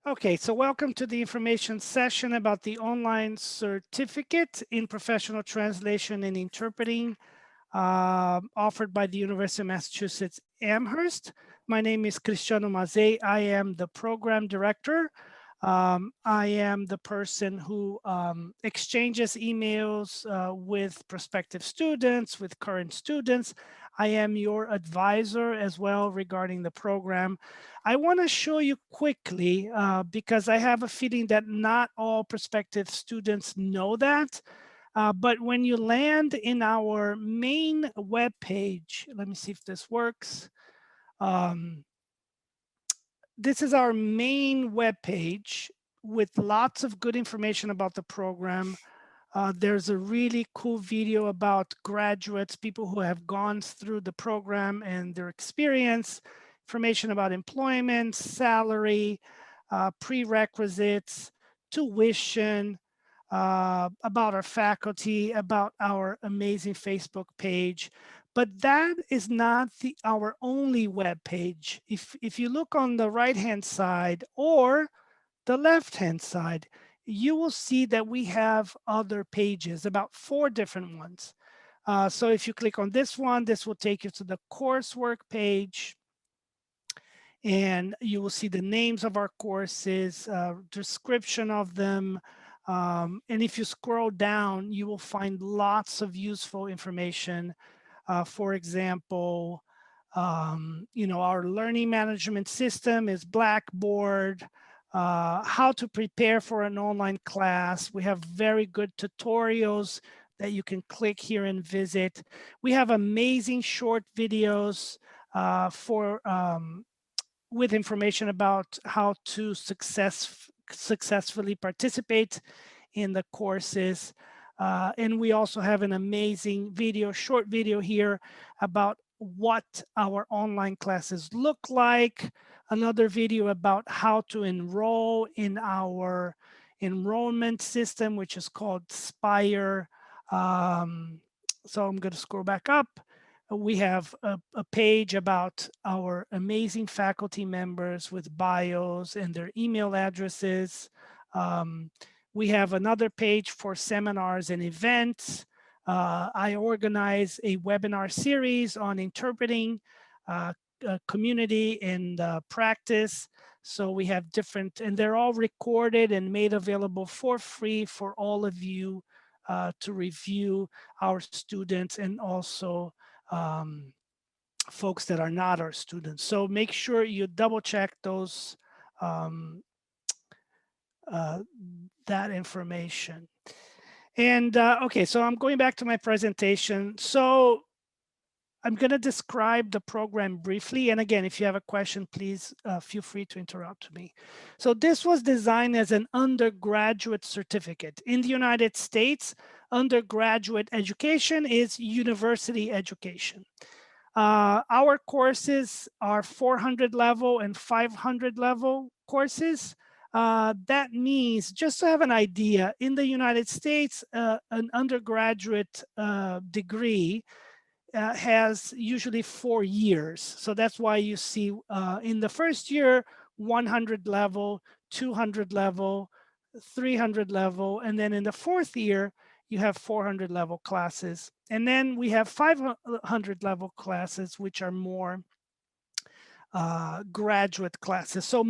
Okay, so welcome to the information session about the online certificate in professional translation and interpreting offered by the University of Massachusetts Amherst. My name is Cristiano Mazzei. I am the program director. I am the person who exchanges emails with prospective students, with current students. I am your advisor as well regarding the program. I want to show you quickly because I have a feeling that not all prospective students know that. But when you land in our main web page, let me see if this works. Um, this is our main web page with lots of good information about the program. There's a really cool video about graduates, people who have gone through the program and their experience, information about employment, salary, prerequisites, tuition, about our faculty, about our amazing Facebook page. But that is not our only web page. If you look on the right-hand side or the left-hand side, you will see that we have other pages, about 4 different ones. So if you click on this one, this will take you to the coursework page, and you will see the names of our courses, description of them. And if you scroll down, you will find lots of useful information. For example, our learning management system is Blackboard. How to prepare for an online class. We have very good tutorials that you can click here and visit. We have amazing short videos with information about how to successfully participate in the courses. And we also have an amazing short video here about what our online classes look like. Another video about how to enroll in our enrollment system, which is called Spire. So I'm going to scroll back up. We have a page about our amazing faculty members with bios and their email addresses. We have another page for seminars and events. I organize a webinar series on interpreting community and practice. So we have different, and they're all recorded and made available for free for all of you to review, our students and also folks that are not our students. So make sure you double check those um, uh, that information. And okay, so I'm going back to my presentation. So I'm going to describe the program briefly. And again, if you have a question, please feel free to interrupt me. So this was designed as an undergraduate certificate. In the United States, undergraduate education is university education. Our courses are 400 level and 500 level courses. That means, just to have an idea, in the United States, an undergraduate degree has usually 4 years. So that's why you see in the first year, 100 level, 200 level, 300 level, and then in the 4th year, you have 400 level classes. And then we have 500 level classes, which are more graduate classes. So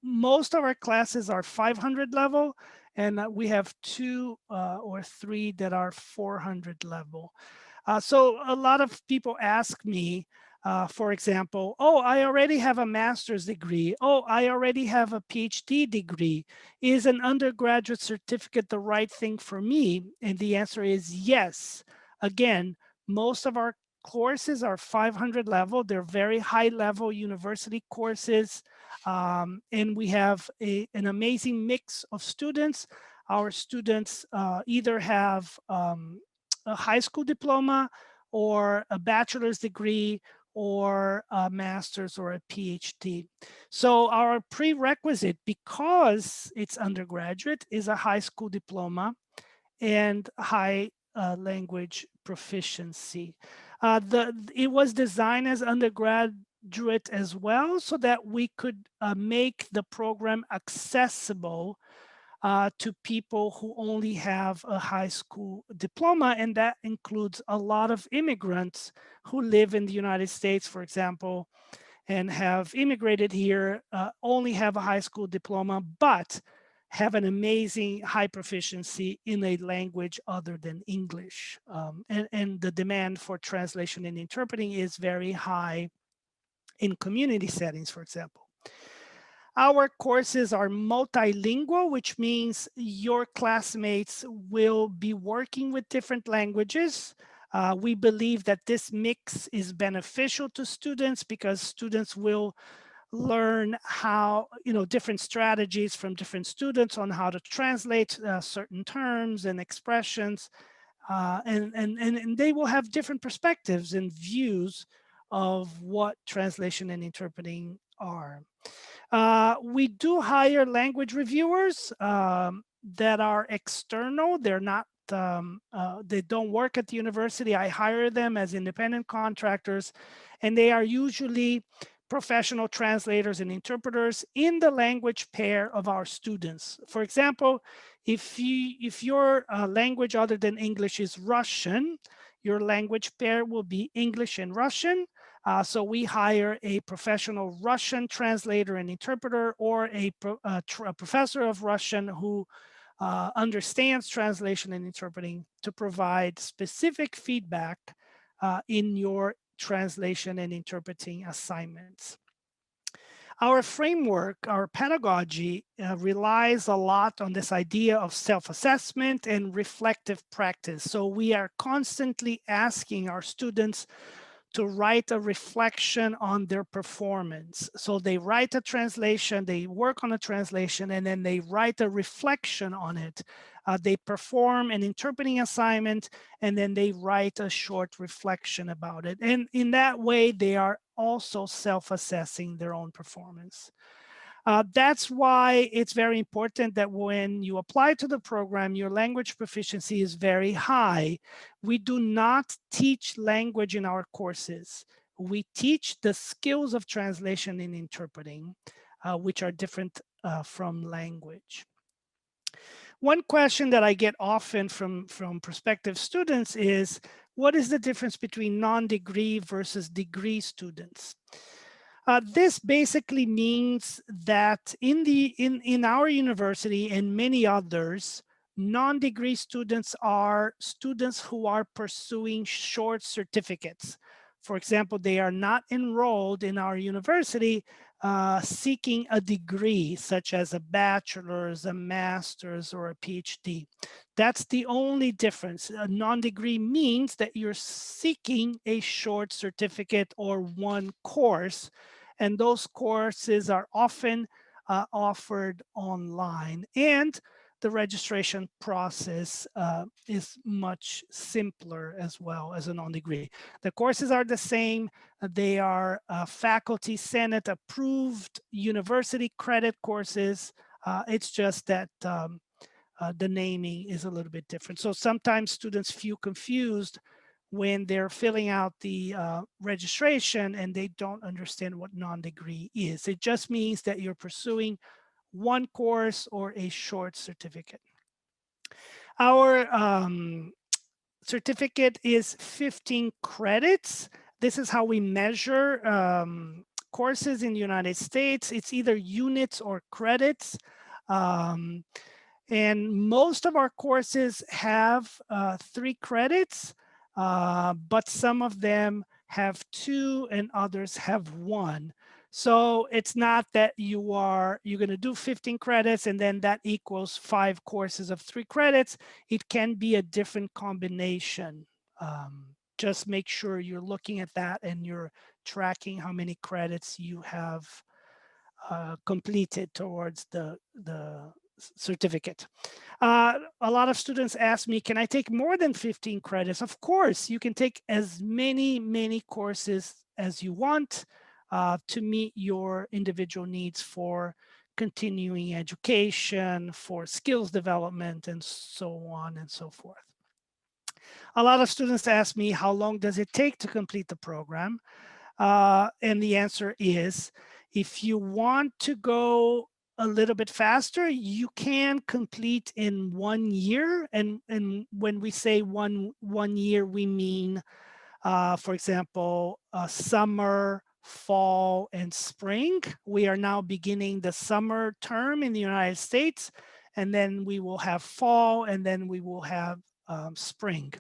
most of our classes are 500 level, and we have 2 or 3 that are 400 level. So a lot of people ask me, for example, oh, I already have a master's degree. Oh, I already have a PhD degree. Is an undergraduate certificate the right thing for me? And the answer is yes. Again, most of our courses are 500 level. They're very high level university courses. And we have an amazing mix of students. Our students either have a high school diploma or a bachelor's degree or a master's or a PhD. So our prerequisite, because it's undergraduate, is a high school diploma and high language proficiency. It was designed as undergrad undergraduate as well, so that we could make the program accessible to people who only have a high school diploma, and that includes a lot of immigrants who live in the United States, for example, and have immigrated here, only have a high school diploma, but have an amazing high proficiency in a language other than English. And the demand for translation and interpreting is very high in community settings, for example. Our courses are multilingual, which means your classmates will be working with different languages. We believe that this mix is beneficial to students because students will learn how, different strategies from different students on how to translate certain terms and expressions. And they will have different perspectives and views of what translation and interpreting are. We do hire language reviewers that are external. They're not, they don't work at the university. I hire them as independent contractors, and they are usually professional translators and interpreters in the language pair of our students. For example, if your language other than English is Russian, your language pair will be English and Russian. So we hire a professional Russian translator and interpreter, or a professor of Russian who understands translation and interpreting to provide specific feedback in your translation and interpreting assignments. Our framework, our pedagogy relies a lot on this idea of self-assessment and reflective practice. So we are constantly asking our students to write a reflection on their performance. So they write a translation, they work on a translation, and then they write a reflection on it. They perform an interpreting assignment, and then they write a short reflection about it. And in that way, they are also self-assessing their own performance. That's why it's very important that when you apply to the program, your language proficiency is very high. We do not teach language in our courses. We teach the skills of translation and interpreting, which are different from language. One question that I get often from prospective students is, what is the difference between non-degree versus degree students? This basically means that in our university and many others, non-degree students are students who are pursuing short certificates. For example, they are not enrolled in our university seeking a degree, such as a bachelor's, a master's, or a PhD. That's the only difference. A non-degree means that you're seeking a short certificate or one course, and those courses are often offered online, and the registration process is much simpler as well as a non-degree. The courses are the same. They are faculty senate approved university credit courses. It's just that the naming is a little bit different. So sometimes students feel confused when they're filling out the registration and they don't understand what non-degree is. It just means that you're pursuing one course or a short certificate. Our certificate is 15 credits. This is how we measure courses in the United States. It's either units or credits. And most of our courses have 3 credits, but some of them have 2 and others have 1. So it's not that you're going to do 15 credits and then that equals 5 courses of 3 credits. It can be a different combination. Just make sure you're looking at that and you're tracking how many credits you have completed towards the certificate. A lot of students ask me, can I take more than 15 credits? Of course, you can take as many courses as you want to meet your individual needs for continuing education, for skills development, and so on and so forth. A lot of students ask me, how long does it take to complete the program? And the answer is, if you want to go a little bit faster, you can complete in 1 year. And when we say one year, we mean, for example, summer, fall, and spring. We are now beginning the summer term in the United States, and then we will have fall, and then we will have spring.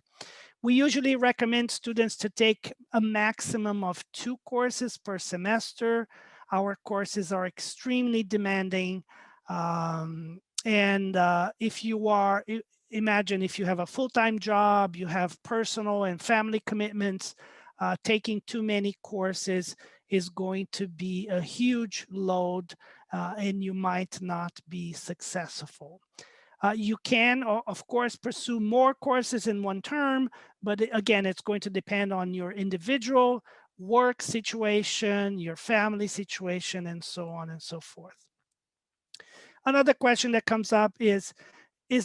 We usually recommend students to take a maximum of 2 courses per semester. Our courses are extremely demanding. And if you are, imagine if you have a full-time job, you have personal and family commitments, taking too many courses is going to be a huge load, and you might not be successful. You can, of course, pursue more courses in one term, but again, it's going to depend on your individual work situation, your family situation, and so on and so forth. Another question that comes up is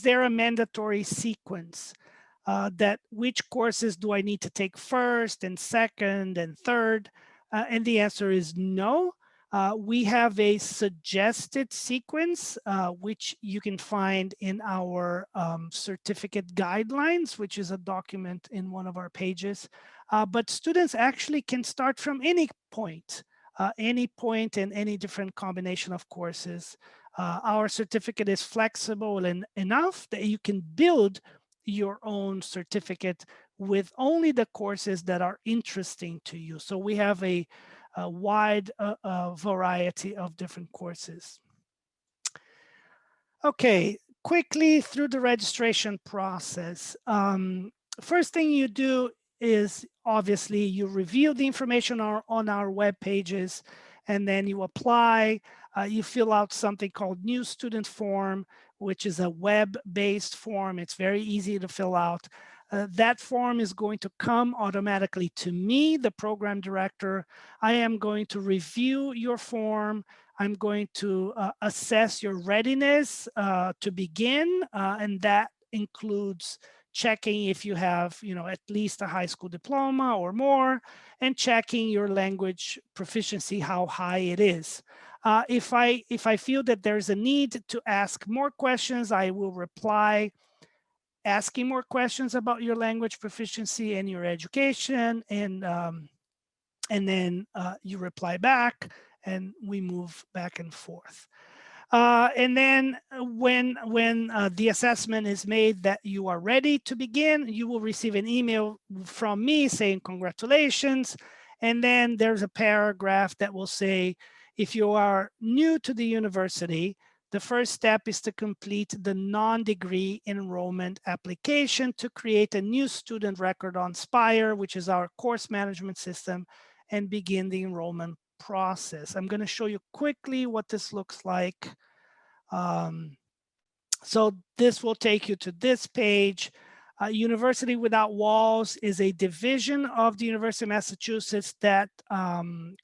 there a mandatory sequence? That which courses do I need to take first and second and third? And the answer is no. We have a suggested sequence, which you can find in our certificate guidelines, which is a document in one of our pages. But students actually can start from any point and any different combination of courses. Our certificate is flexible enough that you can build your own certificate with only the courses that are interesting to you. So we have a wide variety of different courses. Okay, quickly through the registration process. First thing you do is obviously you review the information on our web pages, and then you apply. You fill out something called New Student Form, which is a web-based form. It's very easy to fill out. That form is going to come automatically to me, the program director. I am going to review your form. I'm going to assess your readiness to begin, and that includes checking if you have, at least a high school diploma or more, and checking your language proficiency, how high it is. If I feel that there's a need to ask more questions, I will reply asking more questions about your language proficiency and your education, and then you reply back, and we move back and forth. And then when the assessment is made that you are ready to begin, you will receive an email from me saying congratulations. And then there's a paragraph that will say, if you are new to the university, the first step is to complete the non-degree enrollment application to create a new student record on Spire, which is our course management system, and begin the enrollment process. I'm going to show you quickly what this looks like. So this will take you to this page. University Without Walls is a division of the University of Massachusetts that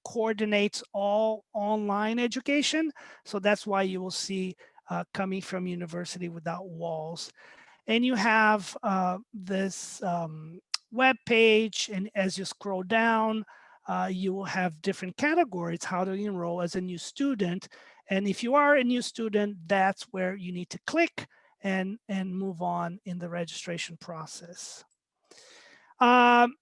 coordinates all online education. So that's why you will see coming from University Without Walls. And you have this web page, and as you scroll down, you will have different categories, how to enroll as a new student. And if you are a new student, that's where you need to click and move on in the registration process. Then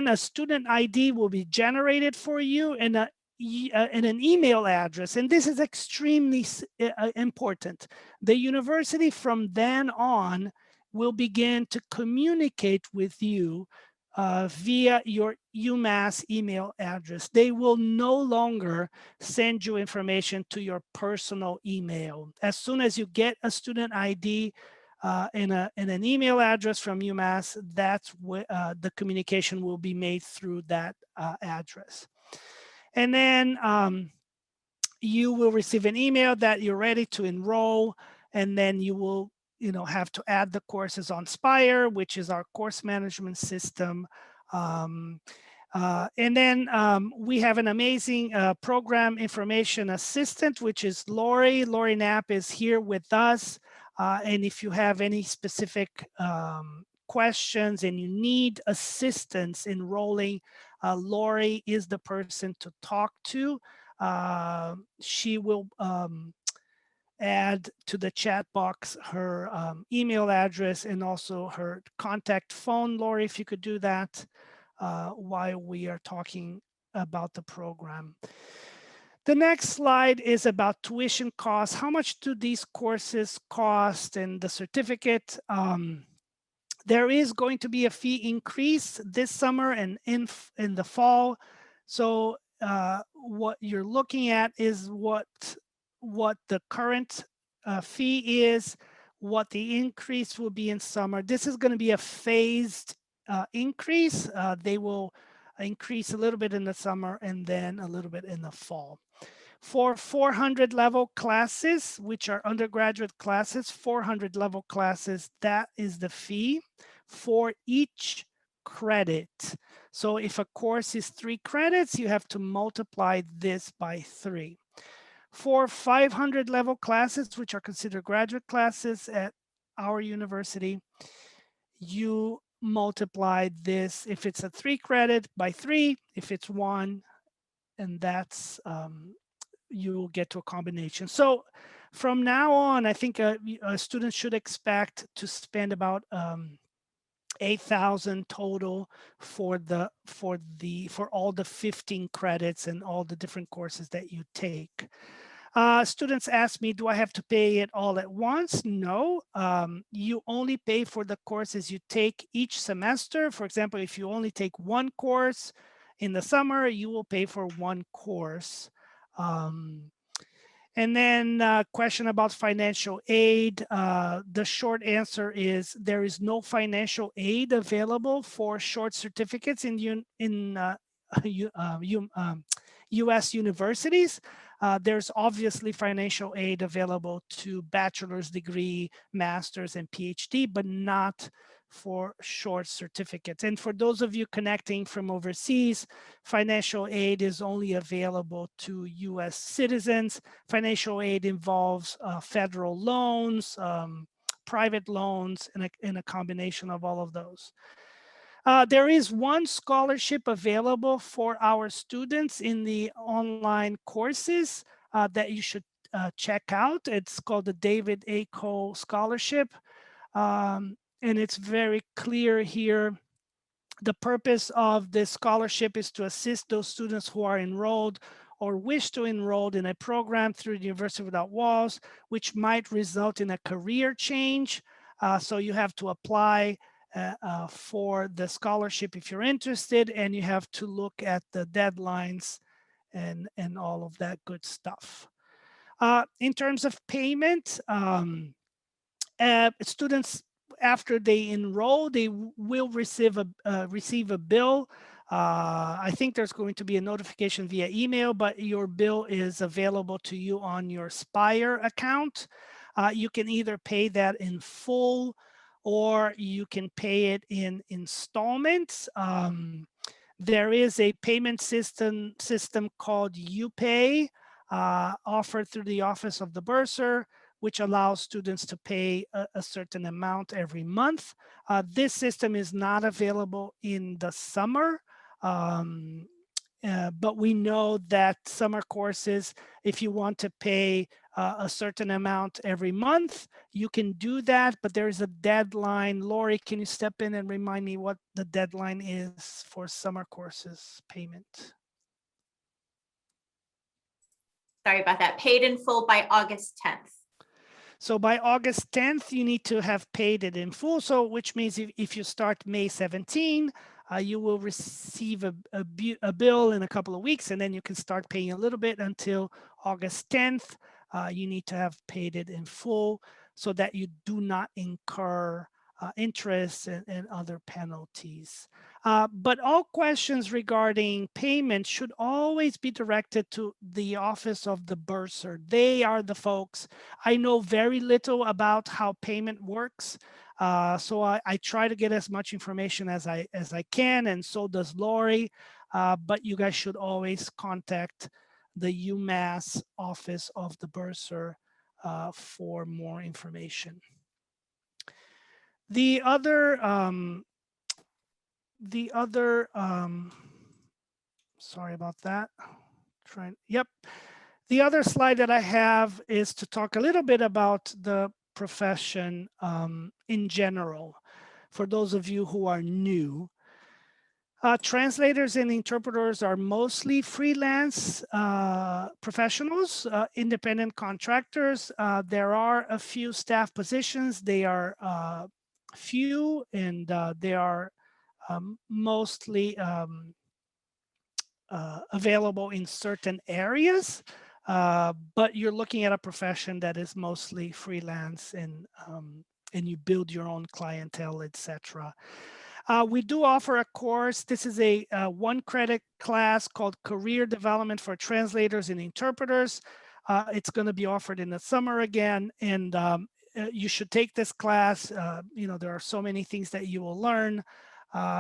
a student ID will be generated for you, and an email address. And this is extremely important. The university from then on will begin to communicate with you via your UMass email address. They will no longer send you information to your personal email. As soon as you get a student ID and an email address from UMass, that's where the communication will be made through that address. And then you will receive an email that you're ready to enroll, and then you will have to add the courses on Spire, which is our course management system. And then we have an amazing program information assistant, which is Lori. Lori Knapp is here with us. And if you have any specific questions and you need assistance enrolling, Lori is the person to talk to. She will add to the chat box her email address and also her contact phone. Lori, if you could do that while we are talking about the program. The next slide is about tuition costs. How much do these courses cost and the certificate? There is going to be a fee increase this summer and in the fall. So what you're looking at is what the current fee is, what the increase will be in summer. This is going to be a phased increase. They will increase a little bit in the summer and then a little bit in the fall. For 400 level classes, which are undergraduate classes, 400 level classes, that is the fee for each credit. So if a course is 3 credits, you have to multiply this by 3. For 500 level classes, which are considered graduate classes at our university, you multiply this, if it's a 3 credit, by 3, if it's 1, and that's you will get to a combination. So from now on, I think students should expect to spend about 8,000 total for all the 15 credits and all the different courses that you take. Students ask me, do I have to pay it all at once? No, you only pay for the courses you take each semester. For example, if you only take one course in the summer, you will pay for one course. And then question about financial aid. The short answer is there is no financial aid available for short certificates in U.S. universities. There's obviously financial aid available to bachelor's degree, master's, and PhD, but not for short certificates. And for those of you connecting from overseas, financial aid is only available to US citizens. Financial aid involves federal loans, private loans, and a combination of all of those. There is one scholarship available for our students in the online courses that you should check out. It's called the David A. Cole Scholarship. And it's very clear here. The purpose of this scholarship is to assist those students who are enrolled or wish to enroll in a program through the University Without Walls, which might result in a career change. So you have to apply for the scholarship if you're interested, and you have to look at the deadlines and all of that good stuff. In terms of payment, students, after they enroll, they will receive a bill. I think there's going to be a notification via email, but your bill is available to you on your Spire account. You can either pay that in full or you can pay it in installments. There is a payment system called UPay offered through the Office of the Bursar, which allows students to pay a certain amount every month. This system is not available in the summer, but we know that summer courses, if you want to pay a certain amount every month, you can do that, but there is a deadline. Lori, can you step in and remind me what the deadline is for summer courses payment? Sorry about that. Paid in full by August 10th. So by August 10th, you need to have paid it in full. So which means if you start May 17, you will receive a bill in a couple of weeks, and then you can start paying a little bit until August 10th. You need to have paid it in full so that you do not incur interest and other penalties. But all questions regarding payment should always be directed to the Office of the Bursar. They are the folks. I know very little about how payment works. So I try to get as much information as I can, and so does Lori. But you guys should always contact the UMass Office of the Bursar for more information. The other, sorry about that. Yep. The other slide that I have is to talk a little bit about the profession in general. For those of you who are new, translators and interpreters are mostly freelance professionals, independent contractors. There are a few staff positions. They are few, and they are mostly available in certain areas. But you're looking at a profession that is mostly freelance, and you build your own clientele, etc. We do offer a course. This is a one credit class called Career Development for Translators and Interpreters. It's going to be offered in the summer again, and you should take this class. You know, there are so many things that you will learn,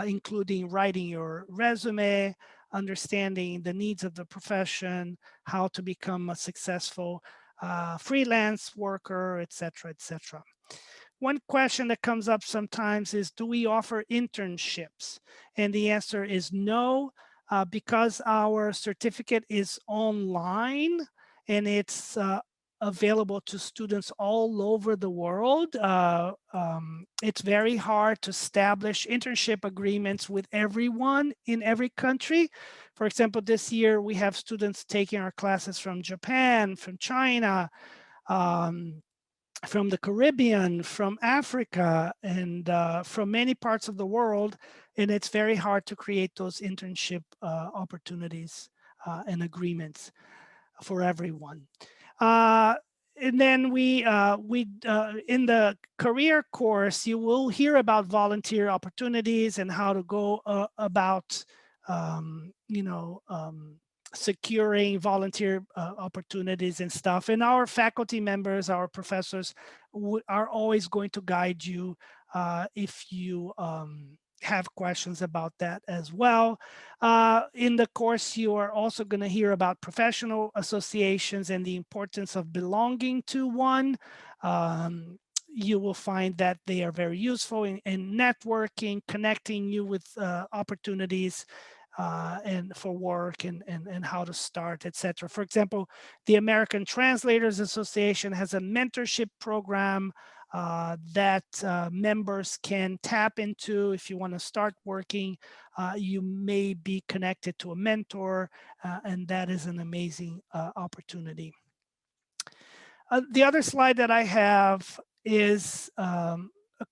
including writing your resume, understanding the needs of the profession, how to become a successful freelance worker, etc., etc. One question that comes up sometimes is, do we offer internships? And the answer is no, because our certificate is online and it's available to students all over the world. It's very hard to establish internship agreements with everyone in every country. For example, this year we have students taking our classes from Japan, from China, from the Caribbean, from Africa, and from many parts of the world. And it's very hard to create those internship opportunities and agreements for everyone. And then we in the career course, you will hear about volunteer opportunities and how to go about, you know, securing volunteer opportunities and stuff. And our faculty members, our professors are always going to guide you if you have questions about that as well. In the course, you are also going to hear about professional associations and the importance of belonging to one. You will find that they are very useful in networking, connecting you with opportunities and for work and how to start, etc. For example, the American Translators Association has a mentorship program that members can tap into. If you want to start working, you may be connected to a mentor, and that is an amazing opportunity. The other slide that I have is a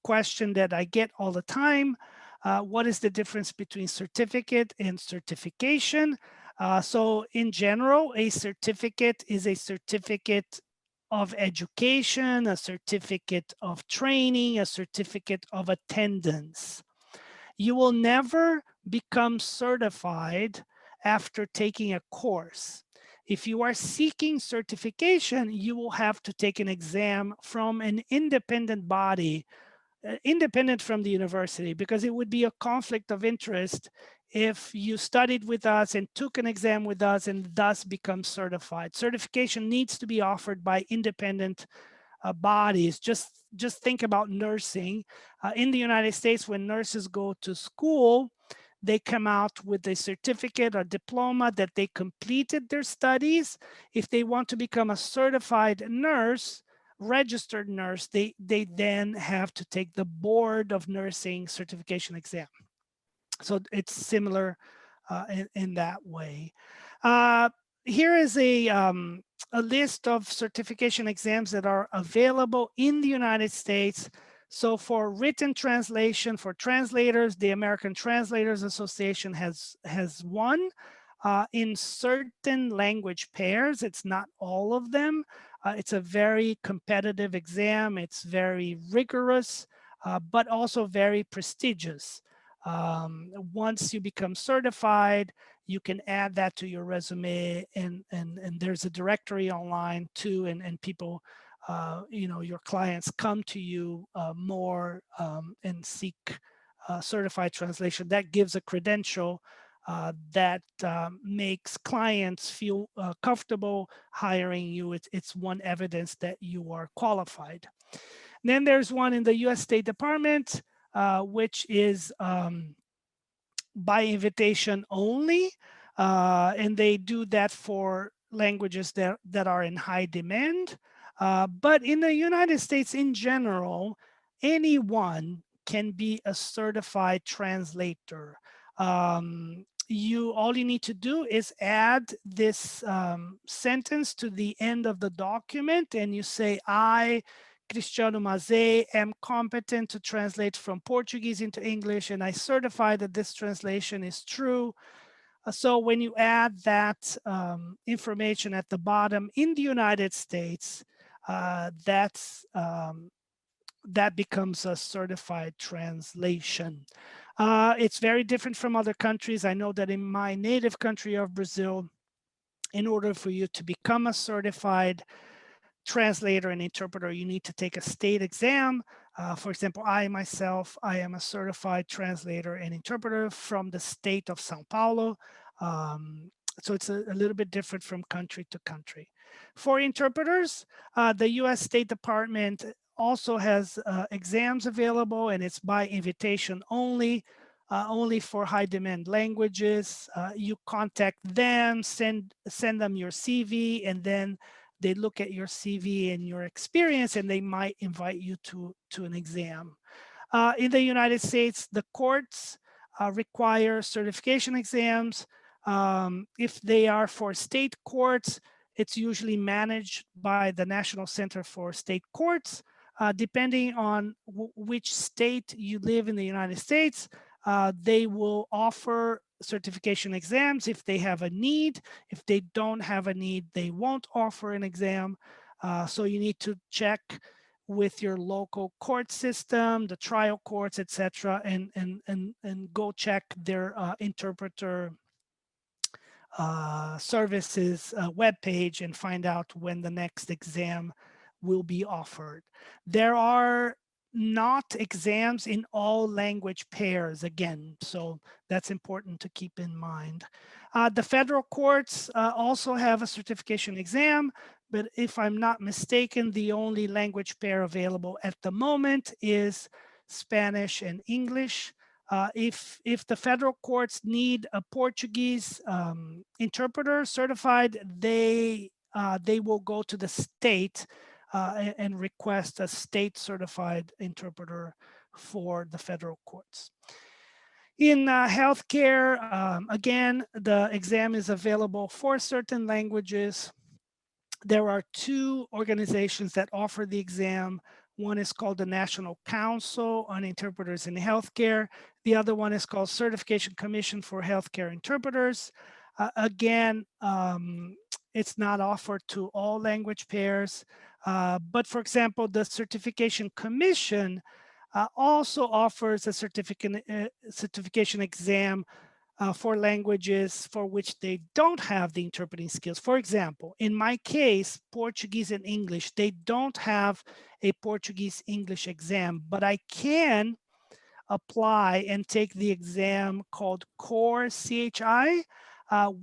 question that I get all the time. What is the difference between certificate and certification? So in general, a certificate is a certificate of education, a certificate of training, a certificate of attendance. You will never become certified after taking a course. If you are seeking certification, you will have to take an exam from an independent body, independent from the university, because it would be a conflict of interest if you studied with us and took an exam with us and thus become certified. Certification needs to be offered by independent bodies. Just think about nursing. In the United States, when nurses go to school, they come out with a certificate or diploma that they completed their studies. If they want to become a certified nurse, registered nurse, they then have to take the Board of Nursing certification exam. So it's similar in that way. Here is a list of certification exams that are available in the United States. So for written translation, for translators, the American Translators Association has one. In certain language pairs, it's not all of them. It's a very competitive exam. It's very rigorous, but also very prestigious. Once you become certified, you can add that to your resume, and there's a directory online too, and people, you know, your clients come to you more and seek certified translation. That gives a credential that makes clients feel comfortable hiring you. It's one evidence that you are qualified. Then there's one in the US State Department, which is by invitation only. And they do that for languages that are in high demand. But in the United States in general, anyone can be a certified translator. All you need to do is add this sentence to the end of the document, and you say, I, Cristiano Mazzei, am competent to translate from Portuguese into English, and I certify that this translation is true. So when you add that information at the bottom in the United States, that becomes a certified translation. It's very different from other countries. I know that in my native country of Brazil, in order for you to become a certified translator and interpreter, you need to take a state exam. For example, I myself, I am a certified translator and interpreter from the state of Sao Paulo. So it's a little bit different from country to country. For interpreters, the US State Department also has exams available, and it's by invitation only. Only for high demand languages. You contact them, send them your CV, and then they look at your CV and your experience, and they might invite you to an exam. In the United States, the courts require certification exams. If they are for state courts, it's usually managed by the National Center for State Courts. Depending on which state you live in the United States, they will offer certification exams if they have a need. If they don't have a need, they won't offer an exam. So you need to check with your local court system, the trial courts, etc., and go check their interpreter services webpage and find out when the next exam will be offered. There are not exams in all language pairs again, so that's important to keep in mind. The federal courts also have a certification exam, but if I'm not mistaken, the only language pair available at the moment is Spanish and English. If the federal courts need a Portuguese interpreter certified, they will go to the state and request a state certified interpreter for the federal courts. In healthcare, again, the exam is available for certain languages. There are two organizations that offer the exam. One is called the National Council on Interpreters in Healthcare. The other one is called Certification Commission for Healthcare Interpreters. Again, it's not offered to all language pairs, but for example, the Certification Commission also offers a certification exam for languages for which they don't have the interpreting skills. For example, in my case, Portuguese and English, they don't have a Portuguese-English exam, but I can apply and take the exam called Core CHI,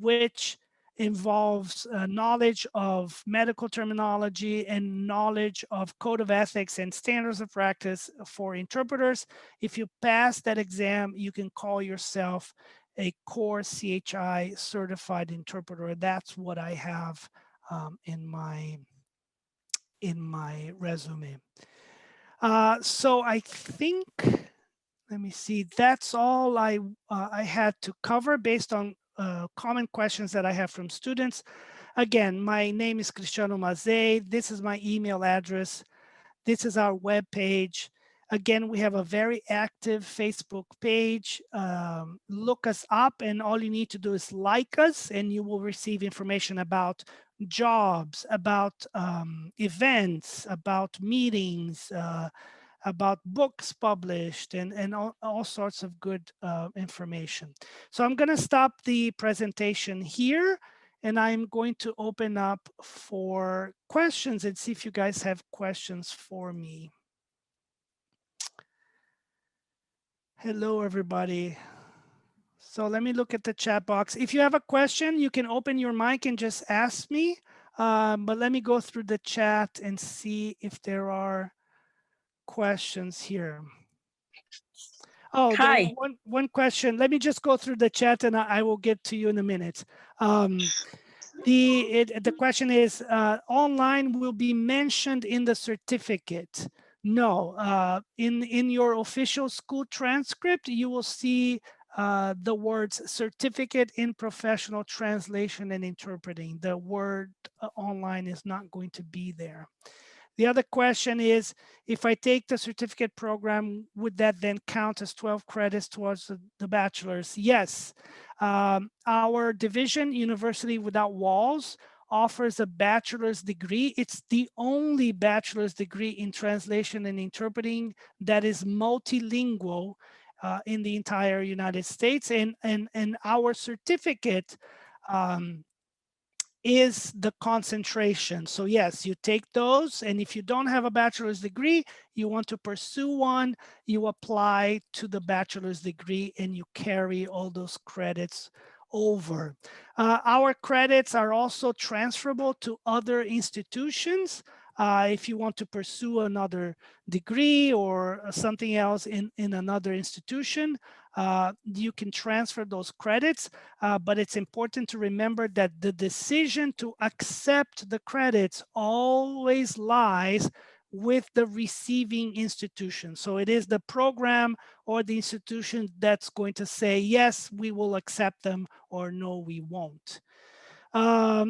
which involves knowledge of medical terminology and knowledge of code of ethics and standards of practice for interpreters. If you pass that exam, you can call yourself a Core CHI certified interpreter. That's what I have in my resume. So I think, let me see, that's all I had to cover based on common questions that I have from students. Again, my name is Cristiano Mazzei. This is my email address. This is our webpage. Again, we have a very active Facebook page. Look us up, and all you need to do is like us, and you will receive information about jobs, about events, about meetings, about books published, and all sorts of good information. So I'm going to stop the presentation here, and I'm going to open up for questions and see if you guys have questions for me. Hello, everybody. So let me look at the chat box. If you have a question, you can open your mic and just ask me. But let me go through the chat and see if there are questions here. Oh, Hi. one question. Let me just go through the chat and I will get to you in a minute. The question is, online will be mentioned in the certificate. No, in your official school transcript, you will see the words certificate in professional translation and interpreting. The word online is not going to be there. The other question is, if I take the certificate program, would that then count as 12 credits towards the bachelor's? Yes. Our division, University Without Walls, offers a bachelor's degree. It's the only bachelor's degree in translation and interpreting that is multilingual in the entire United States. And our certificate is the concentration. So yes, you take those, and if you don't have a bachelor's degree, you want to pursue one, you apply to the bachelor's degree and you carry all those credits over. Our credits are also transferable to other institutions. If you want to pursue another degree or something else in another institution, you can transfer those credits, but it's important to remember that the decision to accept the credits always lies with the receiving institution. So it is the program or the institution that's going to say, yes, we will accept them, or no, we won't.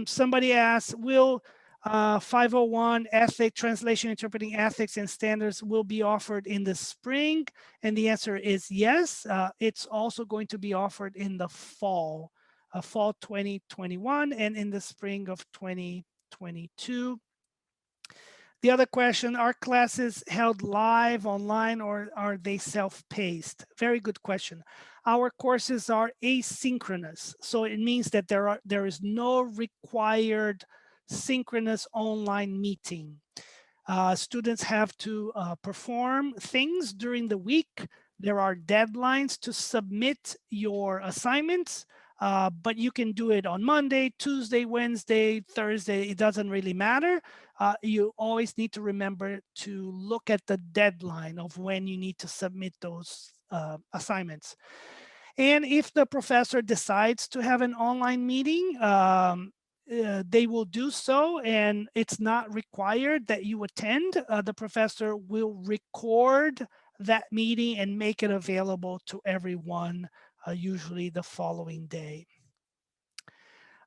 Somebody asked, will 501 ethic, translation, interpreting ethics and standards will be offered in the spring? And the answer is yes. It's also going to be offered in the fall, fall 2021 and in the spring of 2022. The other question, are classes held live, online, or are they self-paced? Very good question. Our courses are asynchronous. So it means that there is no required synchronous online meeting. Students have to perform things during the week. There are deadlines to submit your assignments, but you can do it on Monday, Tuesday, Wednesday, Thursday. It doesn't really matter. You always need to remember to look at the deadline of when you need to submit those assignments. And if the professor decides to have an online meeting, they will do so, and it's not required that you attend. The professor will record that meeting and make it available to everyone, usually the following day.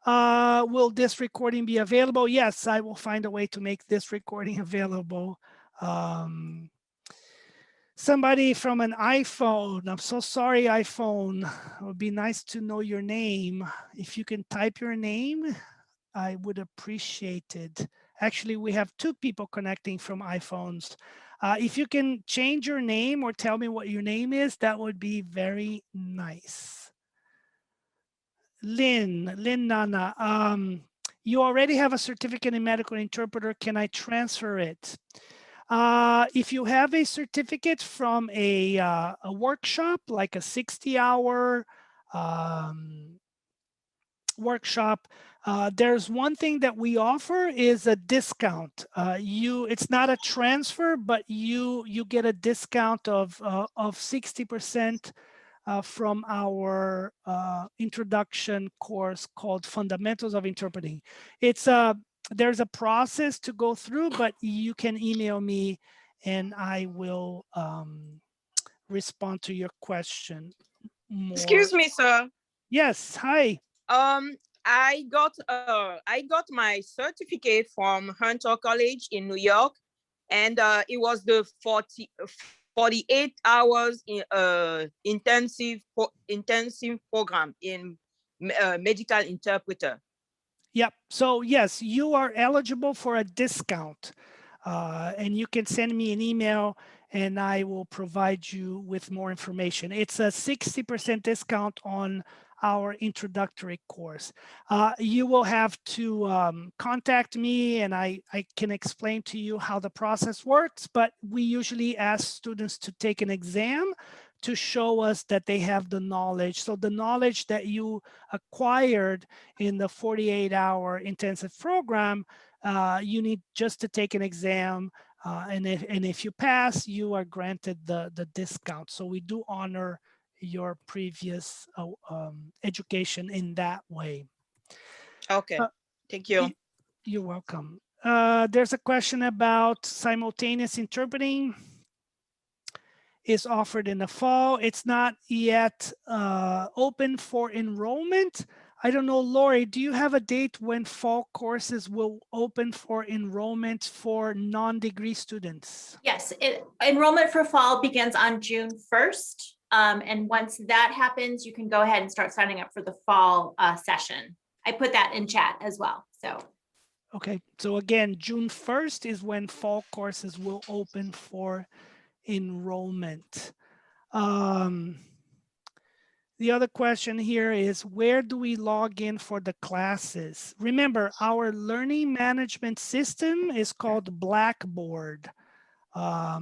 Will this recording be available? Yes, I will find a way to make this recording available. Somebody from an iPhone, I'm so sorry, iPhone. It would be nice to know your name. If you can type your name, I would appreciate it. Actually, we have 2 people connecting from iPhones. If you can change your name or tell me what your name is, that would be very nice. Lynn Nana, you already have a certificate in medical interpreter. Can I transfer it? If you have a certificate from a workshop, like a 60-hour workshop, there's one thing that we offer is a discount. It's not a transfer, but you get a discount of 60% from our introduction course called Fundamentals of Interpreting. There's a process to go through, but you can email me and I will respond to your question more. Excuse me, sir. Yes, hi. I got my certificate from Hunter College in New York, and it was the 48 hours in intensive program in medical interpreter. Yep. So yes, you are eligible for a discount, and you can send me an email and I will provide you with more information. It's a 60% discount on our introductory course. You will have to contact me and I can explain to you how the process works, but we usually ask students to take an exam to show us that they have the knowledge. So the knowledge that you acquired in the 48-hour intensive program, you need just to take an exam And if you pass, you are granted the discount. So we do honor your previous education in that way. Okay, thank you. You're welcome. There's a question about simultaneous interpreting is offered in the fall. It's not yet open for enrollment. I don't know, Lori, do you have a date when fall courses will open for enrollment for non-degree students? Yes, enrollment for fall begins on June 1st. And once that happens, you can go ahead and start signing up for the fall session. I put that in chat as well, so. Okay, so again, June 1st is when fall courses will open for enrollment. The other question here is, where do we log in for the classes? Remember, our learning management system is called Blackboard. Let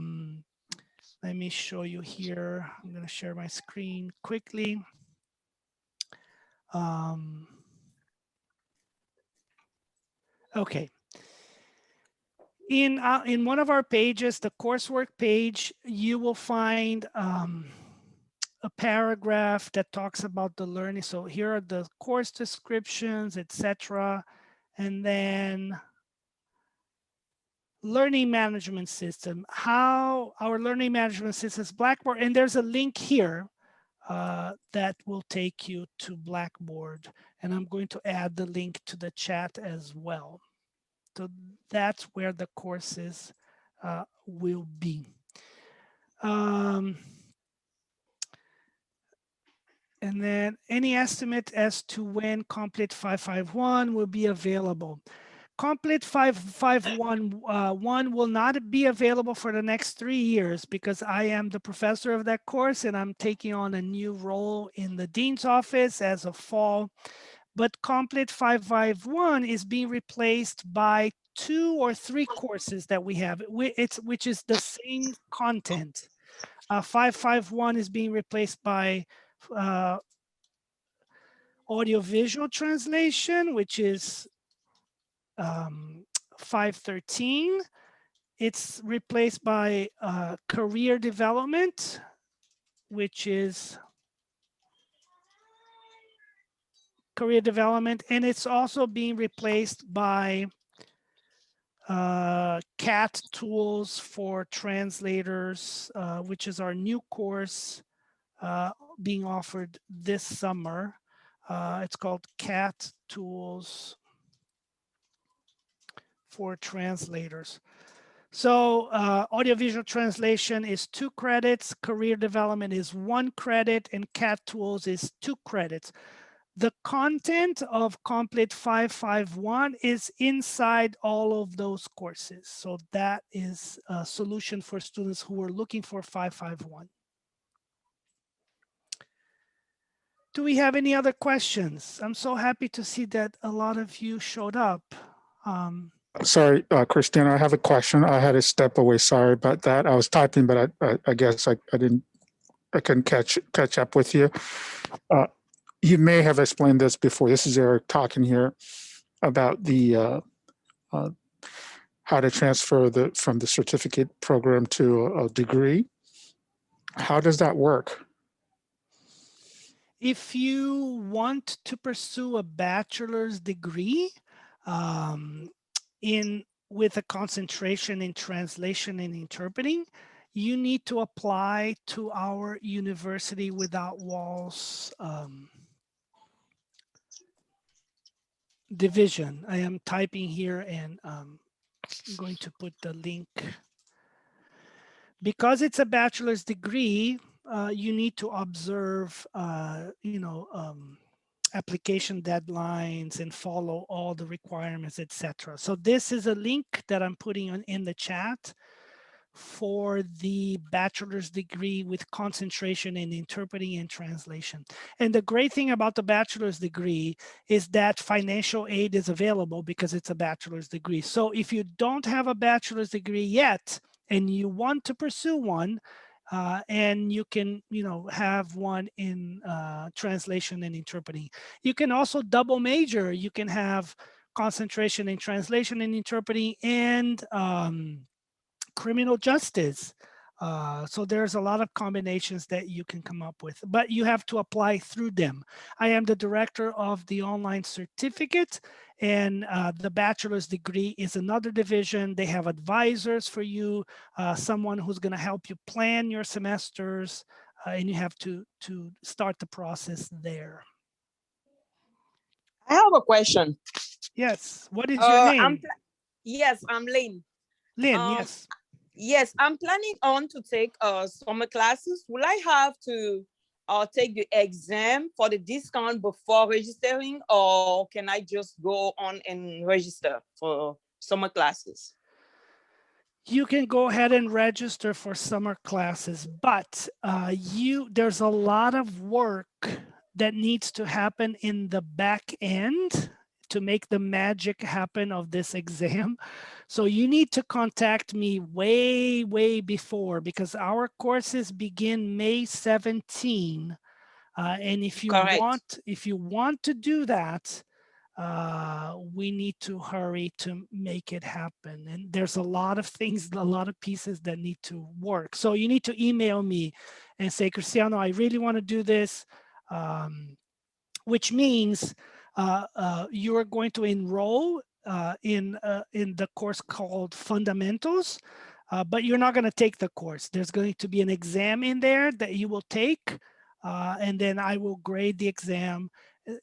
me show you here. I'm going to share my screen quickly. Okay. In one of our pages, the coursework page, you will find a paragraph that talks about the learning. So here are the course descriptions, etc. And then learning management system, how our learning management system is Blackboard. And there's a link here that will take you to Blackboard. And I'm going to add the link to the chat as well. So that's where the courses will be. And then any estimate as to when Complete 551 will be available. Complete 551 will not be available for the next 3 years because I am the professor of that course and I'm taking on a new role in the dean's office as of fall. But Complete 551 is being replaced by 2 or 3 courses that we have, which is the same content. 551 is being replaced by audiovisual translation, which is 513. It's replaced by career development, which is career development, and it's also being replaced by CAT tools for translators, which is our new course being offered this summer. It's called CAT tools for translators. So audiovisual translation is 2 credits, career development is 1 credit, and CAT tools is 2 credits. The content of Complete 551 is inside all of those courses. So that is a solution for students who are looking for 551. Do we have any other questions? I'm so happy to see that a lot of you showed up. Sorry, Christina, I have a question. I had to step away. Sorry about that. I was typing, but I guess I couldn't catch up with you. You may have explained this before. This is Eric talking here about the how to transfer from the certificate program to a degree. How does that work? If you want to pursue a bachelor's degree with a concentration in translation and interpreting, you need to apply to our University Without Walls division. I am typing here and I'm going to put the link. Because it's a bachelor's degree, you need to observe, application deadlines and follow all the requirements, etc. So this is a link that I'm putting in the chat for the bachelor's degree with concentration in interpreting and translation. And the great thing about the bachelor's degree is that financial aid is available because it's a bachelor's degree. So if you don't have a bachelor's degree yet and you want to pursue one, and you can, have one in translation and interpreting. You can also double major. You can have concentration in translation and interpreting and criminal justice. So there's a lot of combinations that you can come up with, but you have to apply through them. I am the director of the online certificate, and the bachelor's degree is another division. They have advisors for you, someone who's going to help you plan your semesters, and you have to start the process there. I have a question. Yes. What is your name? Yes, I'm Lynn. Lynn, um, yes. Yes, I'm planning on to take summer classes. Will I have to take the exam for the discount before registering, or can I just go on and register for summer classes? You can go ahead and register for summer classes, but there's a lot of work that needs to happen in the back end to make the magic happen of this exam. So you need to contact me way before, because our courses begin May 17. And if you Correct. want to do that, we need to hurry to make it happen. And there's a lot of things, a lot of pieces that need to work. So you need to email me and say, Cristiano, I really want to do this, which means you are going to enroll in the course called Fundamentals, but you're not going to take the course. There's going to be an exam in there that you will take, and then I will grade the exam.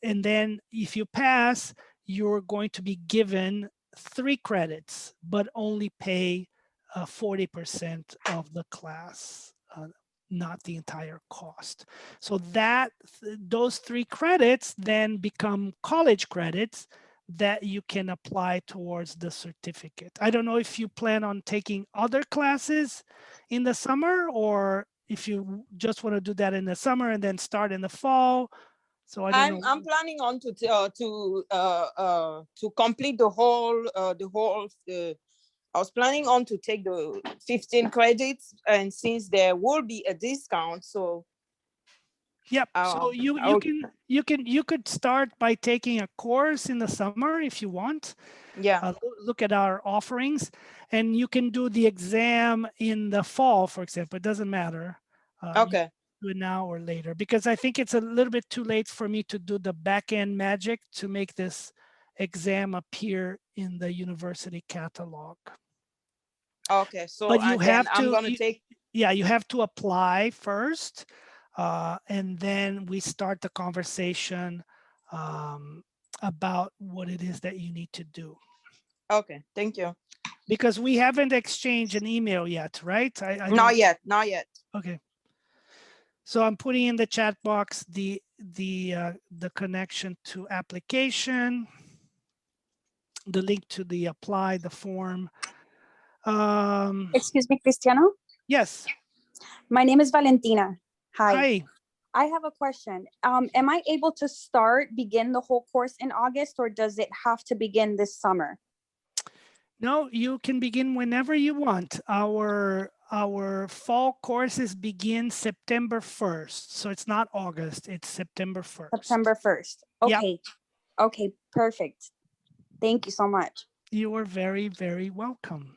And then if you pass, you're going to be given 3 credits, but only pay 40% of the class, not the entire cost. So those 3 credits then become college credits that you can apply towards the certificate. I don't know if you plan on taking other classes in the summer, or if you just want to do that in the summer and then start in the fall. So I don't know. I'm planning on to complete the whole I was planning on to take the 15 credits, and since there will be a discount, so Yep. So you could start by taking a course in the summer if you want. yeah. Look at our offerings, and you can do the exam in the fall, for example. It doesn't matter. Okay. Do it now or later, because I think it's a little bit too late for me to do the back end magic to make this exam appear in the university catalog. Okay. So But you have I'm to, gonna take. yeah, you have to apply first, and then we start the conversation about what it is that you need to do. Okay. Thank you. Because we haven't exchanged an email yet, right? Not yet. Not yet. Okay. So I'm putting in the chat box the connection to application, the link to the apply, the form. Excuse me, Cristiano. Yes. My name is Valentina. Hi. Hi. I have a question. Am I able to begin the whole course in August, or does it have to begin this summer? No, you can begin whenever you want. Our fall courses begin September 1st. So it's not August, it's September 1st. September 1st. Okay. Yep. Okay, perfect. Thank you so much. You are very, very welcome.